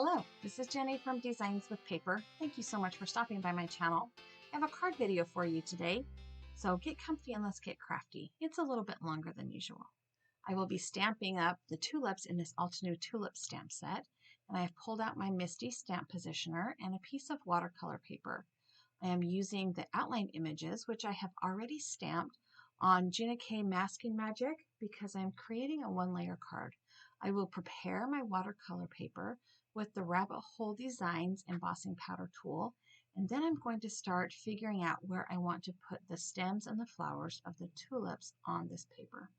Hello, this is Jenny from Designs with Paper. Thank you so much for stopping by my channel. I have a card video for you today, so get comfy and let's get crafty. It's a little bit longer than usual. I will be stamping up the tulips in this altenew tulip stamp set, and I have pulled out my Misty stamp positioner and a piece of watercolor paper. I am using the outline images, which I have already stamped on Jennie Masking Magic because I'm creating a one-layer card. I will prepare my watercolor paper with the Rabbit Hole Designs embossing powder tool, and then I'm going to start figuring out where I want to put the stems and the flowers of the tulips on this paper.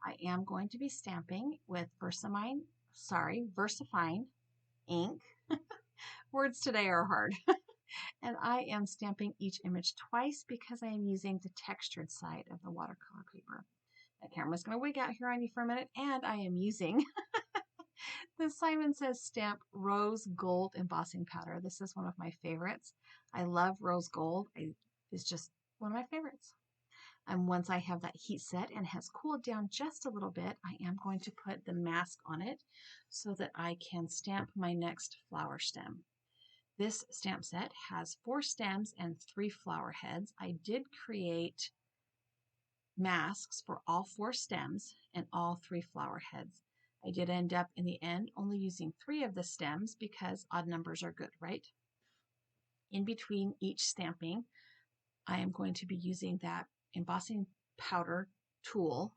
I am going to be stamping with VersaFine ink. Words today are hard. And I am stamping each image twice because I am using the textured side of the watercolor paper. The camera's going to wig out here on you for a minute, and I am using the Simon Says Stamp Rose Gold embossing powder. This is one of my favorites. I love rose gold. It's just one of my favorites. And once I have that heat set and has cooled down just a little bit, I am going to put the mask on it so that I can stamp my next flower stem. This stamp set has 4 stems and 3 flower heads. I did create masks for all 4 stems and all 3 flower heads. I did end up in the end only using 3 of the stems because odd numbers are good, right? In between each stamping, I am going to be using that embossing powder tool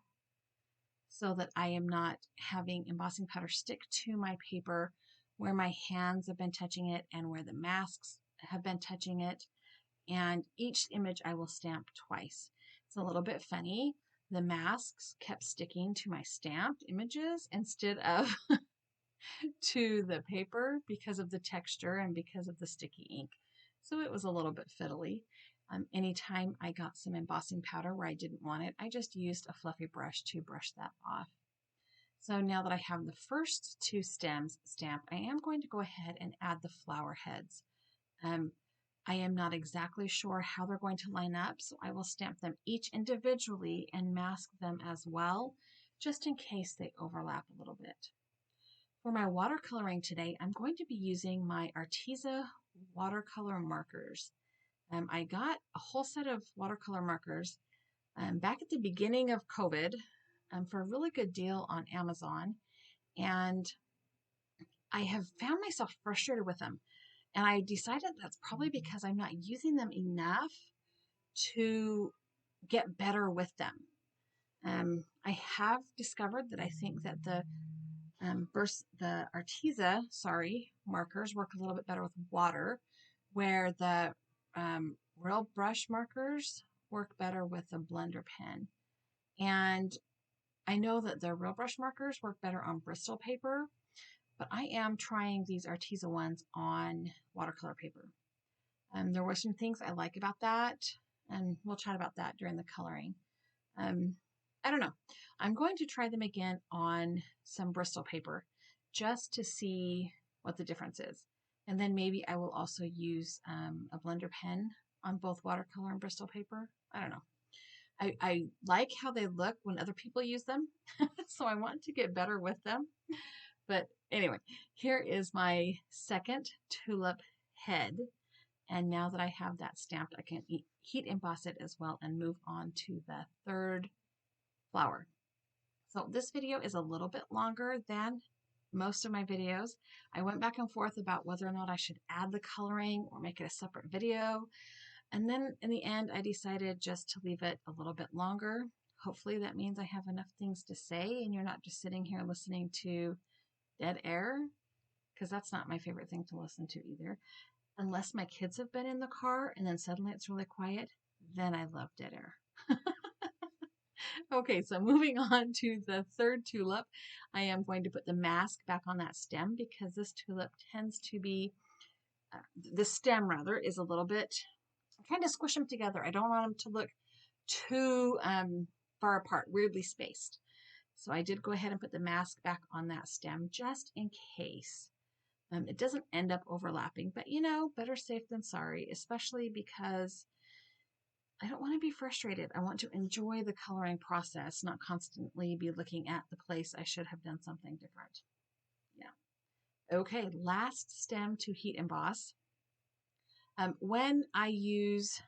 so that I am not having embossing powder stick to my paper where my hands have been touching it and where the masks have been touching it. And each image I will stamp twice. It's a little bit funny. The masks kept sticking to my stamped images instead of to the paper because of the texture and because of the sticky ink. So it was a little bit fiddly. Anytime I got some embossing powder where I didn't want it, I just used a fluffy brush to brush that off. So now that I have the first 2 stems stamped, I am going to go ahead and add the flower heads. I am not exactly sure how they're going to line up, so I will stamp them each individually and mask them as well, just in case they overlap a little bit. For my watercoloring today, I'm going to be using my Arteza watercolor markers. I got a whole set of watercolor markers back at the beginning of COVID for a really good deal on Amazon, and I have found myself frustrated with them. And I decided that's probably because I'm not using them enough to get better with them. I have discovered that I think that the Arteza, markers work a little bit better with water, where the real brush markers work better with a blender pen. And I know that the real brush markers work better on Bristol paper, but I am trying these Arteza ones on watercolor paper. There were some things I like about that, and we'll chat about that during the coloring. I don't know. I'm going to try them again on some Bristol paper just to see what the difference is. And then maybe I will also use a blender pen on both watercolor and Bristol paper. I don't know. I like how they look when other people use them, so I want to get better with them. But anyway, here is my second tulip head. And now that I have that stamped, I can heat emboss it as well and move on to the third flower. So this video is a little bit longer than most of my videos. I went back and forth about whether or not I should add the coloring or make it a separate video. And then in the end, I decided just to leave it a little bit longer. Hopefully that means I have enough things to say and you're not just sitting here listening to dead air, because that's not my favorite thing to listen to either. Unless my kids have been in the car and then suddenly it's really quiet, then I love dead air. Okay, so moving on to the third tulip, I am going to put the mask back on that stem because this tulip tends to be, the stem rather, is a little bit, I kind of squish them together. I don't want them to look too far apart, weirdly spaced. So I did go ahead and put the mask back on that stem just in case. It doesn't end up overlapping, but you know, better safe than sorry, especially because I don't want to be frustrated. I want to enjoy the coloring process, not constantly be looking at the place I should have done something different. Yeah. Okay, last stem to heat emboss. When I use,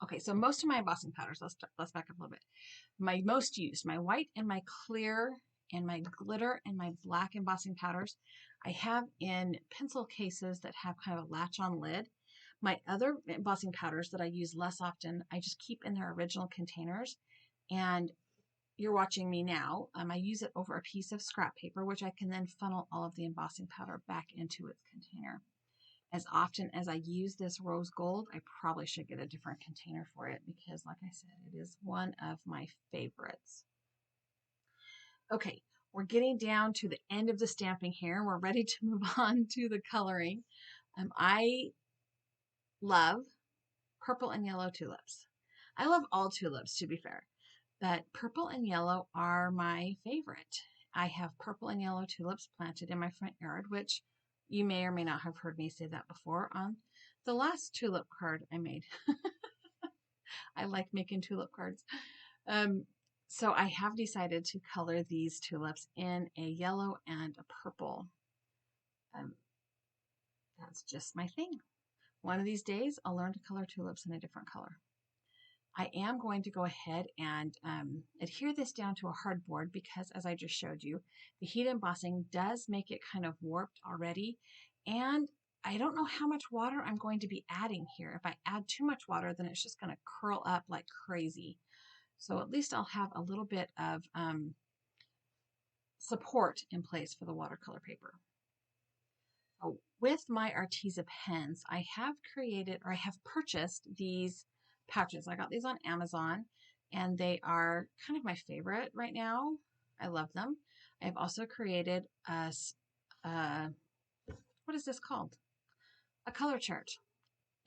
okay, so most of my embossing powders, let's back up a little bit. My most used, my white and my clear and my glitter and my black embossing powders, I have in pencil cases that have kind of a latch on lid. My other embossing powders that I use less often, I just keep in their original containers. And you're watching me now. I use it over a piece of scrap paper, which I can then funnel all of the embossing powder back into its container. As often as I use this rose gold, I probably should get a different container for it because, like I said, it is one of my favorites. Okay, we're getting down to the end of the stamping here, and we're ready to move on to the coloring. I love purple and yellow tulips. I love all tulips, to be fair, but purple and yellow are my favorite. I have purple and yellow tulips planted in my front yard, which you may or may not have heard me say that before on the last tulip card I made. I like making tulip cards. So I have decided to color these tulips in a yellow and a purple. That's just my thing. One of these days, I'll learn to color tulips in a different color. I am going to go ahead and adhere this down to a hardboard because, as I just showed you, the heat embossing does make it kind of warped already. And I don't know how much water I'm going to be adding here. If I add too much water, then it's just going to curl up like crazy. So at least I'll have a little bit of support in place for the watercolor paper. So with my Arteza pens, I have created, or I have purchased these pouches. I got these on Amazon, and they are kind of my favorite right now. I love them. I've also created what is this called? A color chart.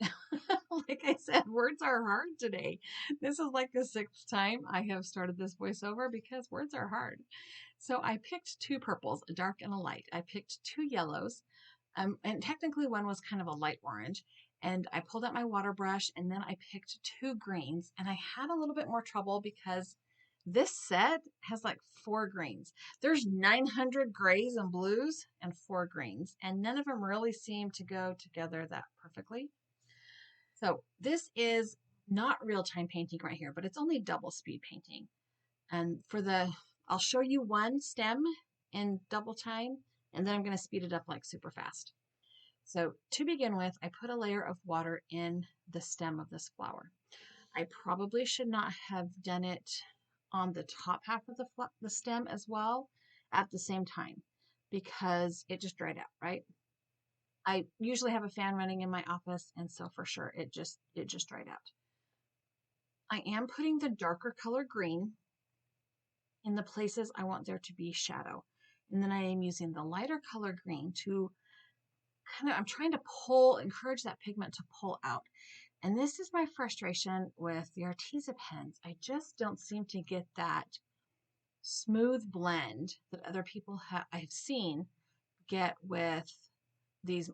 Like I said, words are hard today. This is like the 6th time I have started this voiceover because words are hard. So I picked 2 purples, a dark and a light. I picked 2 yellows, and technically one was kind of a light orange. And I pulled out my water brush, and then I picked 2 greens. And I had a little bit more trouble because this set has like 4 greens. There's 900 grays and blues and 4 greens, and none of them really seem to go together that perfectly. So this is not real-time painting right here, but it's only double speed painting. And I'll show you one stem in double time, and then I'm going to speed it up like super fast. So to begin with, I put a layer of water in the stem of this flower. I probably should not have done it on the top half of the stem as well at the same time because it just dried out, right? I usually have a fan running in my office, and so for sure it just dried out. I am putting the darker color green in the places I want there to be shadow. And then I am using the lighter color green to I'm trying to encourage that pigment to pull out. And this is my frustration with the Arteza pens. I just don't seem to get that smooth blend that other people I've seen get with these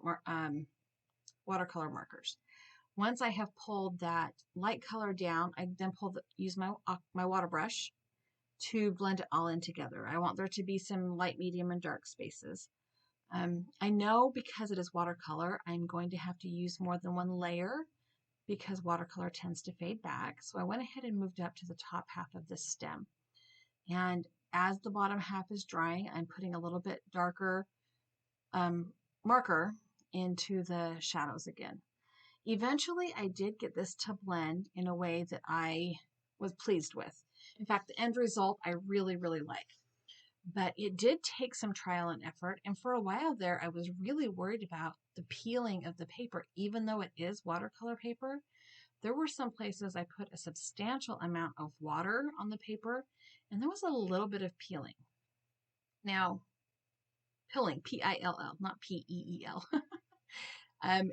watercolor markers. Once I have pulled that light color down, I then use my water brush to blend it all in together. I want there to be some light, medium, and dark spaces. I know because it is watercolor, I'm going to have to use more than one layer because watercolor tends to fade back. So I went ahead and moved up to the top half of the stem. And as the bottom half is drying, I'm putting a little bit darker marker into the shadows again. Eventually, I did get this to blend in a way that I was pleased with. In fact, the end result I really, really like. But it did take some trial and effort. And for a while there, I was really worried about the peeling of the paper. Even though it is watercolor paper, there were some places I put a substantial amount of water on the paper, and there was a little bit of peeling. Now, pilling, P-I-L-L, not P-E-E-L.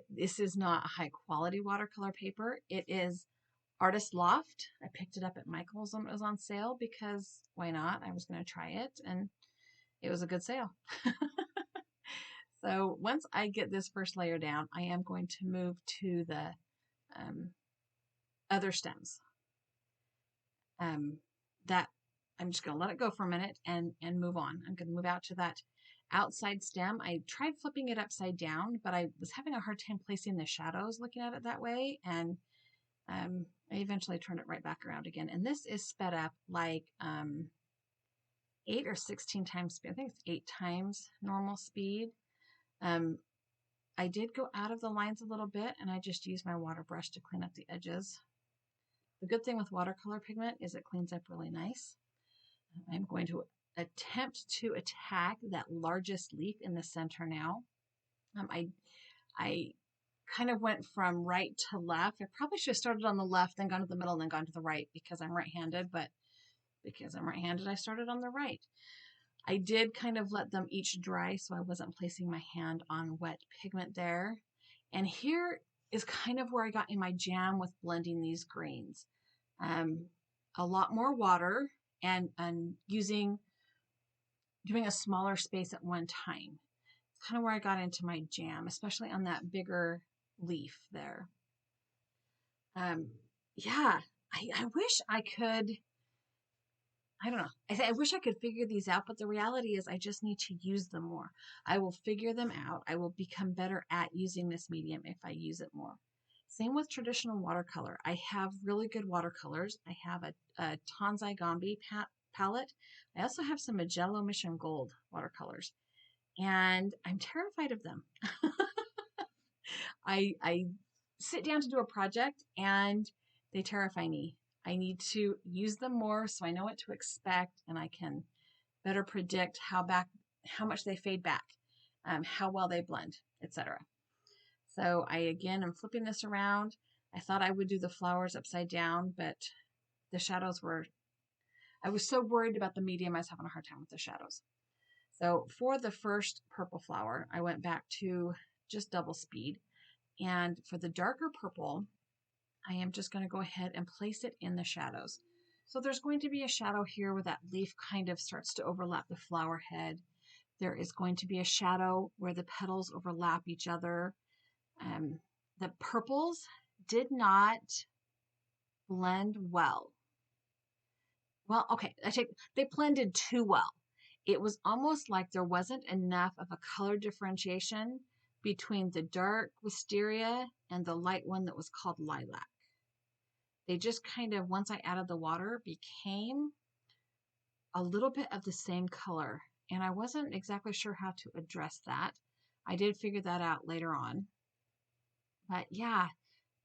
This is not a high quality watercolor paper. It is Artist Loft. I picked it up at Michael's when it was on sale because why not? I was going to try it and it was a good sale. So once I get this first layer down, I am going to move to the other stems. That I'm just going to let it go for a minute and move on. I'm going to move out to that outside stem. I tried flipping it upside down, but I was having a hard time placing the shadows looking at it that way. And I eventually turned it right back around again. And this is sped up like 8 or 16 times speed. I think it's 8 times normal speed. I did go out of the lines a little bit, and I just used my water brush to clean up the edges. The good thing with watercolor pigment is it cleans up really nice. I'm going to attempt to attack that largest leaf in the center now. I kind of went from right to left. I probably should have started on the left, then gone to the middle, and then gone to the right because I'm right-handed, but because I'm right-handed, I started on the right. I did kind of let them each dry so I wasn't placing my hand on wet pigment there. And here is kind of where I got in my jam with blending these greens. A lot more water and doing a smaller space at one time. It's kind of where I got into my jam, especially on that bigger leaf there. Yeah, I wish I could, I don't know. I wish I could figure these out, but the reality is I just need to use them more. I will figure them out. I will become better at using this medium if I use it more. Same with traditional watercolor. I have really good watercolors. I have a Tanzai Gambi palette. I also have some Magello Mission Gold watercolors, and I'm terrified of them. I sit down to do a project and they terrify me. I need to use them more so I know what to expect and I can better predict how much they fade back, how well they blend, etc. So again, I'm flipping this around. I thought I would do the flowers upside down, but the shadows I was so worried about the medium, I was having a hard time with the shadows. So for the first purple flower, I went back to just double speed. And for the darker purple, I am just going to go ahead and place it in the shadows. So there's going to be a shadow here where that leaf kind of starts to overlap the flower head. There is going to be a shadow where the petals overlap each other. The purples did not blend well. Well, okay, they blended too well. It was almost like there wasn't enough of a color differentiation between the dark wisteria and the light one that was called lilac. They just kind of, once I added the water, became a little bit of the same color. And I wasn't exactly sure how to address that. I did figure that out later on. But yeah,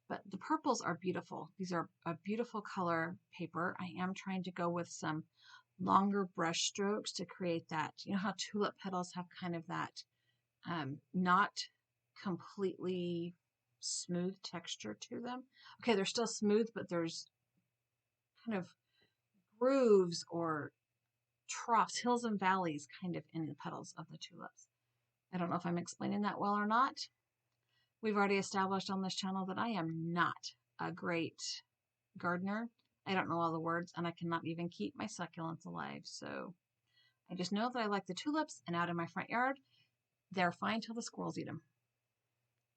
but the purples are beautiful. These are a beautiful color paper. I am trying to go with some longer brush strokes to create that. You know how tulip petals have kind of that not completely smooth texture to them. Okay, they're still smooth, but there's kind of grooves or troughs, hills and valleys kind of in the petals of the tulips. I don't know if I'm explaining that well or not. We've already established on this channel that I am not a great gardener. I don't know all the words, and I cannot even keep my succulents alive. So I just know that I like the tulips, and out in my front yard, they're fine till the squirrels eat them.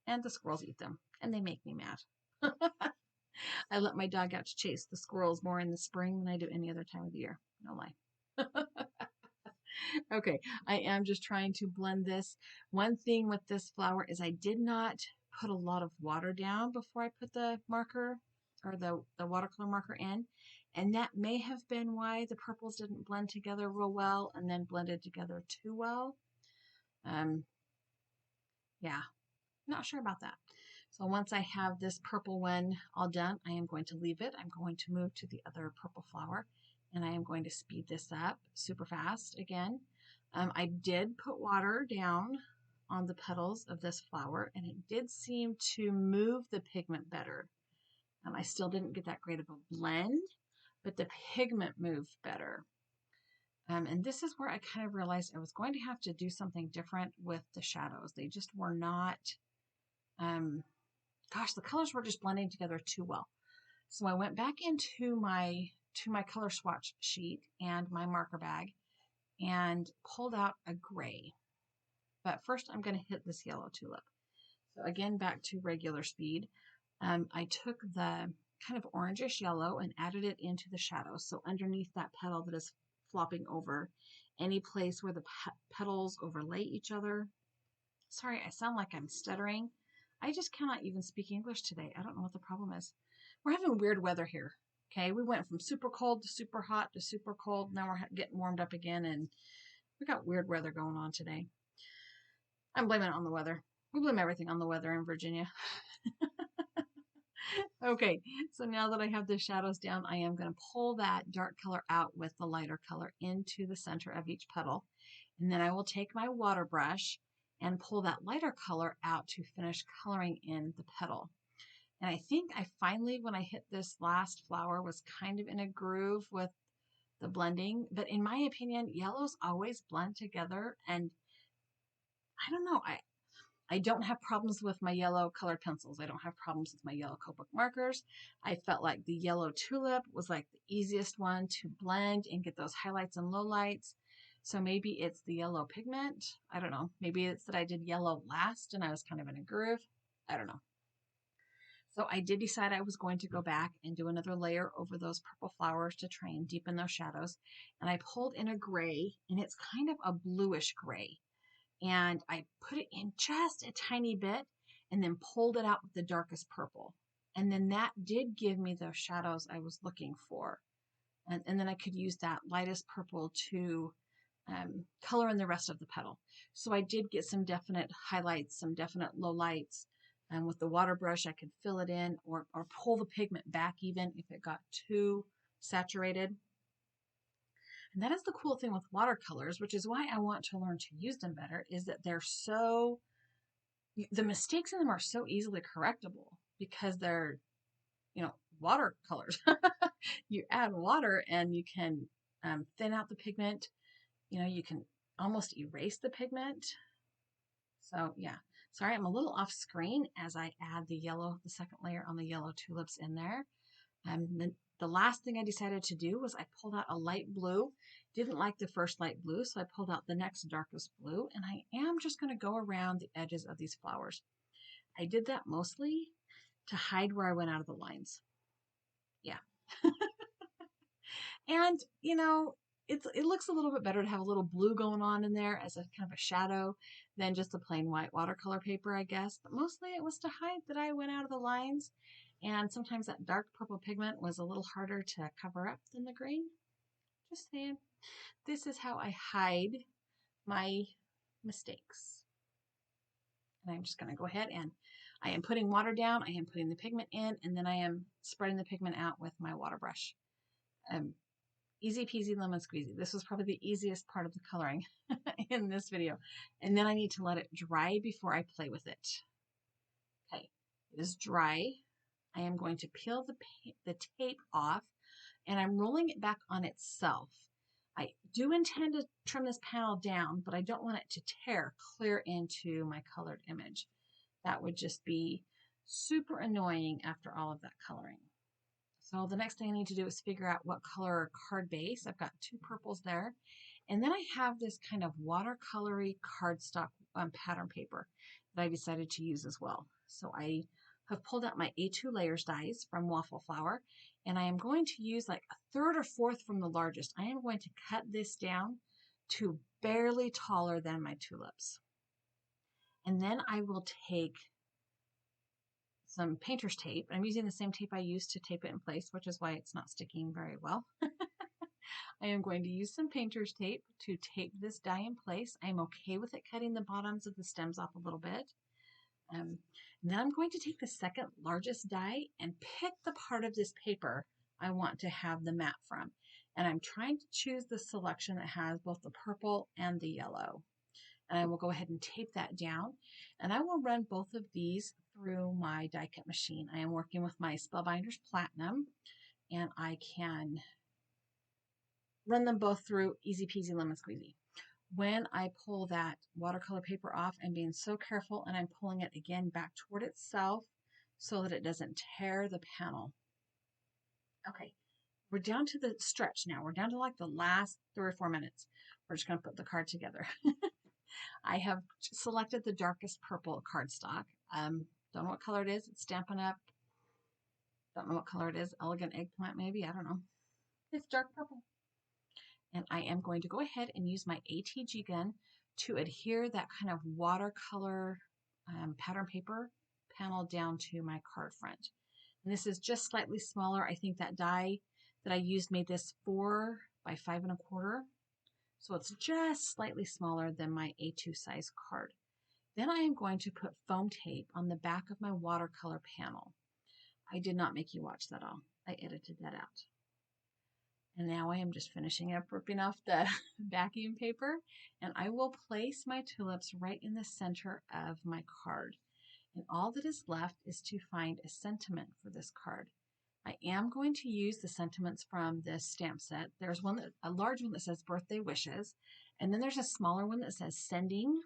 And the squirrels eat them, and they make me mad. I let my dog out to chase the squirrels more in the spring than I do any other time of the year. No lie. Okay, I am just trying to blend this. One thing with this flower is I did not put a lot of water down before I put the marker or the watercolor marker in. And that may have been why the purples didn't blend together real well and then blended together too well. Yeah, not sure about that. So once I have this purple one all done, I am going to leave it. I'm going to move to the other purple flower and I am going to speed this up super fast again. I did put water down on the petals of this flower and it did seem to move the pigment better. I still didn't get that great of a blend, but the pigment moved better. And this is where I kind of realized I was going to have to do something different with the shadows. They just were not, gosh, the colors were just blending together too well. So I went back into my color swatch sheet and my marker bag and pulled out a gray. But first I'm going to hit this yellow tulip. So again, back to regular speed. I took the kind of orangish yellow and added it into the shadow. So underneath that petal that is flopping over any place where the petals overlay each other. Sorry, I sound like I'm stuttering. I just cannot even speak English today. I don't know what the problem is. We're having weird weather here. Okay, we went from super cold to super hot to super cold. Now we're getting warmed up again, and we got weird weather going on today. I'm blaming it on the weather. We blame everything on the weather in Virginia. Okay, so now that I have the shadows down, I am going to pull that dark color out with the lighter color into the center of each petal. And then I will take my water brush and pull that lighter color out to finish coloring in the petal. And I think I finally, when I hit this last flower, was kind of in a groove with the blending. But in my opinion, yellows always blend together. And I don't know, I don't have problems with my yellow colored pencils. I don't have problems with my yellow Copic markers. I felt like the yellow Tulip was like the easiest one to blend and get those highlights and lowlights. So maybe it's the yellow pigment. I don't know. Maybe it's that I did yellow last and I was kind of in a groove. I don't know. So I did decide I was going to go back and do another layer over those purple flowers to try and deepen those shadows. And I pulled in a gray, and it's kind of a bluish gray. And I put it in just a tiny bit and then pulled it out with the darkest purple. And then that did give me those shadows I was looking for. And then I could use that lightest purple to color in the rest of the petal. So I did get some definite highlights, some definite lowlights. And with the water brush, I could fill it in or pull the pigment back even if it got too saturated. And that is the cool thing with watercolors, which is why I want to learn to use them better, is that they're so, the mistakes in them are so easily correctable because they're, watercolors. You add water and you can thin out the pigment. You can almost erase the pigment. So yeah, sorry, I'm a little off screen as I add the second layer on the yellow tulips in there. The last thing I decided to do was I pulled out a light blue. Didn't like the first light blue, so I pulled out the next darkest blue, and I am just going to go around the edges of these flowers. I did that mostly to hide where I went out of the lines. Yeah. And, it looks a little bit better to have a little blue going on in there as a kind of a shadow than just a plain white watercolor paper, I guess. But mostly it was to hide that I went out of the lines. And sometimes that dark purple pigment was a little harder to cover up than the green. Just saying. This is how I hide my mistakes. And I'm just going to go ahead and I am putting water down. I am putting the pigment in, and then I am spreading the pigment out with my water brush. Easy peasy lemon squeezy. This was probably the easiest part of the coloring in this video. And then I need to let it dry before I play with it. Okay, it is dry. I am going to peel the tape off, and I'm rolling it back on itself. I do intend to trim this panel down, but I don't want it to tear clear into my colored image. That would just be super annoying after all of that coloring. So the next thing I need to do is figure out what color card base. I've got two purples there. And then I have this kind of watercolory cardstock pattern paper that I decided to use as well. So I have pulled out my A2 layers dies from Waffle Flower, and I am going to use like a third or fourth from the largest. I am going to cut this down to barely taller than my tulips. And then I will take some painter's tape. I'm using the same tape I used to tape it in place, which is why it's not sticking very well. I am going to use some painter's tape to tape this die in place. I'm okay with it cutting the bottoms of the stems off a little bit. Then I'm going to take the second largest die and pick the part of this paper I want to have the mat from. And I'm trying to choose the selection that has both the purple and the yellow. And I will go ahead and tape that down. And I will run both of these through my die cut machine. I am working with my Spellbinders Platinum, and I can run them both through easy peasy lemon squeezy. When I pull that watercolor paper off, I'm being so careful, and I'm pulling it again back toward itself so that it doesn't tear the panel. Okay, we're down to the stretch now. We're down to like the last 3 or 4 minutes. We're just going to put the card together. I have selected the darkest purple cardstock. Don't know what color it is. It's Stampin' Up. Don't know what color it is. Elegant Eggplant maybe. I don't know. It's dark purple. And I am going to go ahead and use my ATG gun to adhere that kind of watercolor pattern paper panel down to my card front. And this is just slightly smaller. I think that die that I used made this 4 by 5 1/4. So it's just slightly smaller than my A2 size card. Then I am going to put foam tape on the back of my watercolor panel. I did not make you watch that all. I edited that out. And now I am just finishing up ripping off the backing paper, and I will place my tulips right in the center of my card. And all that is left is to find a sentiment for this card. I am going to use the sentiments from this stamp set. There's one, a large one that says birthday wishes, and then there's a smaller one that says sending.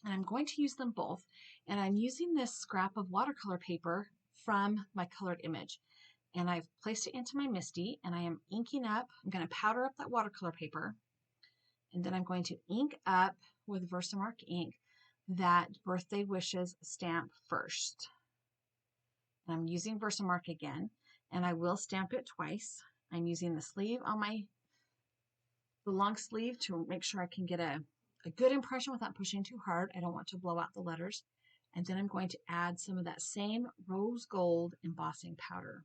And I'm going to use them both. And I'm using this scrap of watercolor paper from my colored image. And I've placed it into my MISTI, and I am inking up. I'm going to powder up that watercolor paper, and then I'm going to ink up with Versamark ink that birthday wishes stamp first. And I'm using Versamark again, and I will stamp it twice. I'm using the sleeve on the long sleeve to make sure I can get a good impression without pushing too hard. I don't want to blow out the letters. And then I'm going to add some of that same rose gold embossing powder.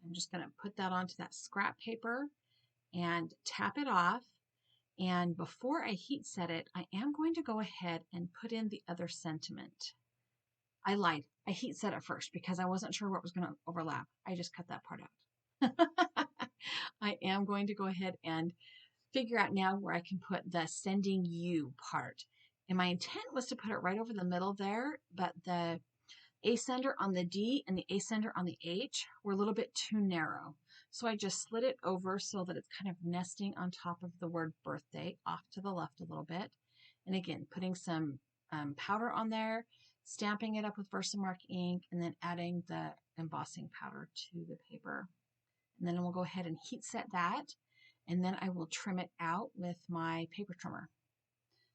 I'm just going to put that onto that scrap paper and tap it off. And before I heat set it, I am going to go ahead and put in the other sentiment. I lied. I heat set it first because I wasn't sure what was going to overlap. I just cut that part out. I am going to go ahead and figure out now where I can put the sending you part. And my intent was to put it right over the middle there, but the ascender on the D and the ascender on the H were a little bit too narrow. So I just slid it over so that it's kind of nesting on top of the word birthday off to the left a little bit. And again, putting some powder on there, stamping it up with Versamark ink, and then adding the embossing powder to the paper. And then we'll go ahead and heat set that. And then I will trim it out with my paper trimmer.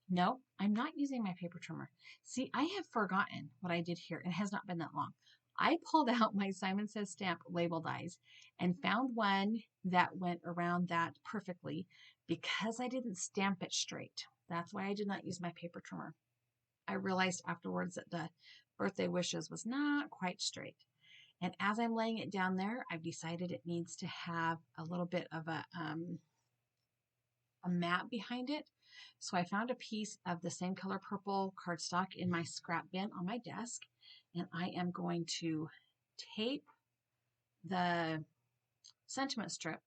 No, I'm not using my paper trimmer. See, I have forgotten what I did here. It has not been that long. I pulled out my Simon Says Stamp label dies and found one that went around that perfectly because I didn't stamp it straight. That's why I did not use my paper trimmer. I realized afterwards that the birthday wishes was not quite straight. And as I'm laying it down there, I've decided it needs to have a little bit of a mat behind it. So I found a piece of the same color purple cardstock in my scrap bin on my desk, and I am going to tape the sentiment strip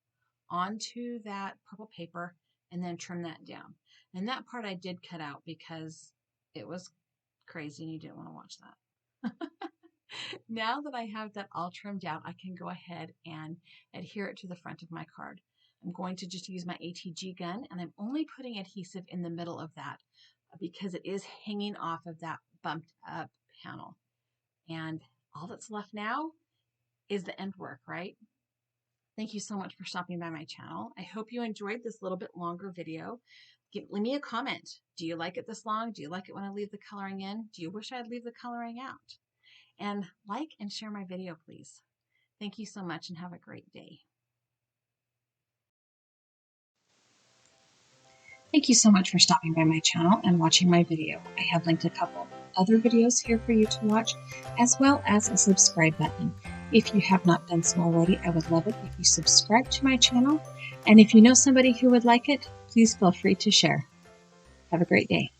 onto that purple paper and then trim that down. And that part I did cut out because it was crazy and you didn't want to watch that. Now that I have that all trimmed out, I can go ahead and adhere it to the front of my card. I'm going to just use my ATG gun, and I'm only putting adhesive in the middle of that because it is hanging off of that bumped up panel. And all that's left now is the end work, right? Thank you so much for stopping by my channel. I hope you enjoyed this little bit longer video. Leave me a comment. Do you like it this long? Do you like it when I leave the coloring in? Do you wish I'd leave the coloring out? And like and share my video, please. Thank you so much and have a great day. Thank you so much for stopping by my channel and watching my video. I have linked a couple other videos here for you to watch, as well as a subscribe button. If you have not done so already, I would love it if you subscribe to my channel. And if you know somebody who would like it, please feel free to share. Have a great day.